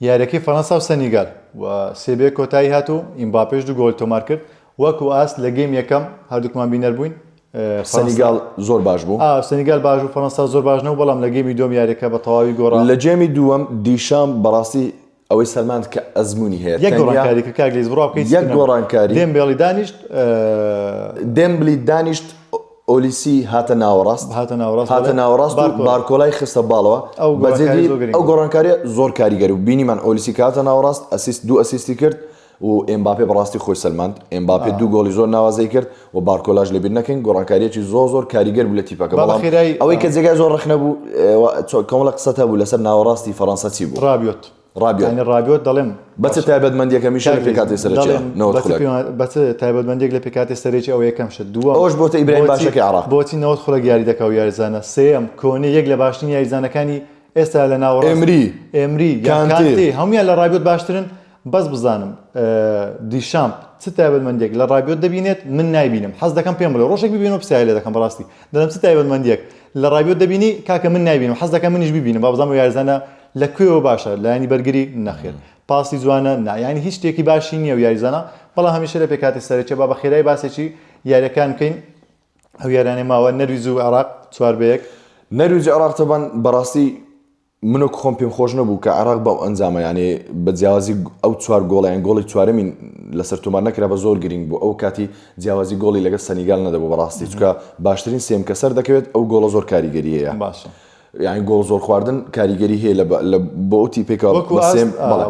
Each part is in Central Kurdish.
یاریەکەی فەڕەنسا و سەنیگال و سێبێ کۆتایی هاتو ئیمباپێش دوو گۆڵ تۆمار کرد وەکو ئاست لە گەیم یەکەم هەردووکمان بینەر بووین. سەنیگال زۆر باش بوو. سەنیگال باش و فەڕەنسا زۆر باش نەبوو بەڵام لە گەیمی دۆم یاریەکە بە تەواوی گۆڕا. لە جێمی دووەم دیشام بەڕاستی ئەوەی سەلمان کە ئەزمموی هەیە یەک گۆڕانکاری کە کاگلیز بڕا بکەیت یەک گۆڕانکاری دێمبێڵی دانیشت دێمبلی دانیشت ئۆلیسی هاتە ناوەڕاست و بارکۆلای خستە باڵەوە ئەو گۆڕانکاریە زۆر کاریگەری و بینیمان ئۆلیسی کاتە ناوەڕاست ئەسیست دوو ئەسیستی کرد و ئێمباپێ بەڕاستی خۆی سەلماند ئێمباپێ دوو گۆڵی زۆر ناوازەی کرد و بارکۆلاژ لەبیر نەکەین گۆڕانکاریەکی زۆر کاریگەر بوو لە تیپەکە بەڵام ئەوەی کە جێگای زۆر ڕخ نەبوو کۆمەڵە قسەتە بوو لەسەر ناوەڕاستی فەڕەنسا چی بوو ڕابیۆت دەڵێم بەچ تایبەتمەندیەکەمیشە لە پێکاتی سەرەکیە بەچ تایبەتمەندێک لە پێکاتی سەرێکی ئەو یەکەم شت دووە ئەوش بۆتە ئیبراهیم باشەکەی عێراق بۆچی 90 خولەک یاری دەکا و یاریزانە سێم کۆنە یەک لە باشترین یاریزانەکانی ئێستا لە ناوەڕاست ئێمری کانتێ هەمویان لە ڕابیۆت باشترن. بەس بزانم دیشام چ تایبەتمەندێک لە ڕابیۆت دەبینێت من نایبینم حەز دەکەم پێم بڵێ ڕۆژێک ببینەوە پرسیاری لێ دەکەم بەڕاستی دەڵێم چ تایبەتمەندێک لە ڕابیۆت دەبینی کاکە من نایبینم حەز دەکەم منیش ببینم با بزانم یاریزانە لەکوێوە باشە لە ینی بەرگری نەخێر پاسی جوانە ینی هیچ شتێکی باشی نییە و یاریزانە بەڵام هەمیشە لە پێکاتی سەرەکیە با بە خێرای باسێکی یاریەکان بکەین. ئەو یارانەی ماوە نەرویز و عێراق 4-1 نەرویزی عێراق تەبان بەڕاستی منو خۆم پێم خۆش نەبوو کە عێراق بەو ئەنجامە یعنی بە جیاوازی ئەو 4 گۆڵیان گۆڵی چوارەمین لەسەر تۆمار نەکرا بە زۆر گرنگ بوو ئەو کاتی جیاوازی گۆڵی لەگەڵ سەنیگال نەدەبوو بەڕاستی چونکە باشترین سێم کەسەر دەکەوێت ئەو گۆڵە زۆر کاریگەری هەیە باشە یعنی گۆڵ زۆر خواردن کاریگەری هەیە بۆ ئەو تیپێکەوە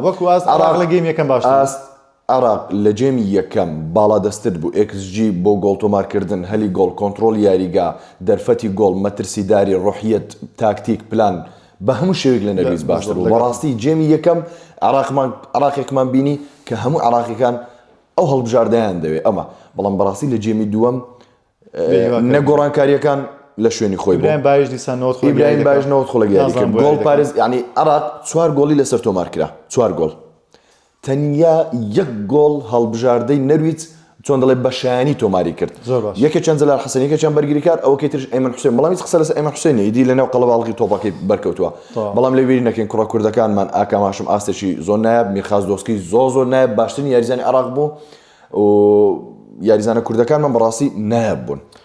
وەکو عێراق لە گەیمی یەکەم باشتر عێراق لە جێمی یەکەم باڵا دەستت بوو XG بۆ گۆڵ تۆمارکردن هەلی گۆڵ کۆنتترۆل یاریگا دەرفەتی گۆڵ مەترسیداری ڕۆحیەت تاکتیک پلان بە هەموو شێوێک لە نەرویز باشتر بوو بەڕاستی جێمی یەکەم عێراقێکمان بینی کە هەموو عێراقیەکان ئەو هەڵبژاردەیان دەوێت ئەمە بەڵام بەڕاستی لە جێمی دووەم نەگۆڕانکاریەکان لە شوێنی خۆی ئیبراهیم باش دیسان 90 خولەک یاری کرد گۆڵ پارێز یعنی عێراق 4 گۆڵی لەسەر تۆمار کرا 4 گۆڵ تەنیا یەک گۆڵ هەڵبژاردەی نەرویج چۆن دەڵێ بەشایانی تۆماری کرد یەکە چەند جەلال حەسەنی یەکە چەند بەرگری کار ئەوە کەیترش ئەیمن حوسێن بەڵام هیچ قسە لەسەر ئەیمن حوسێنی ئیدی لەنێو قەڵەباڵغی تۆپەکەی بەرکەوتووە بەڵام لەوێری نەکەین کوڕە کوردەکانمان ئاکا ماشم ئاستێکی زۆر نایب میرخاز دۆسکی زۆر نایب باشترین یاریزانی عێراق بوو و یاریزانە کوردەکانمان بەڕاستی نایب بوون.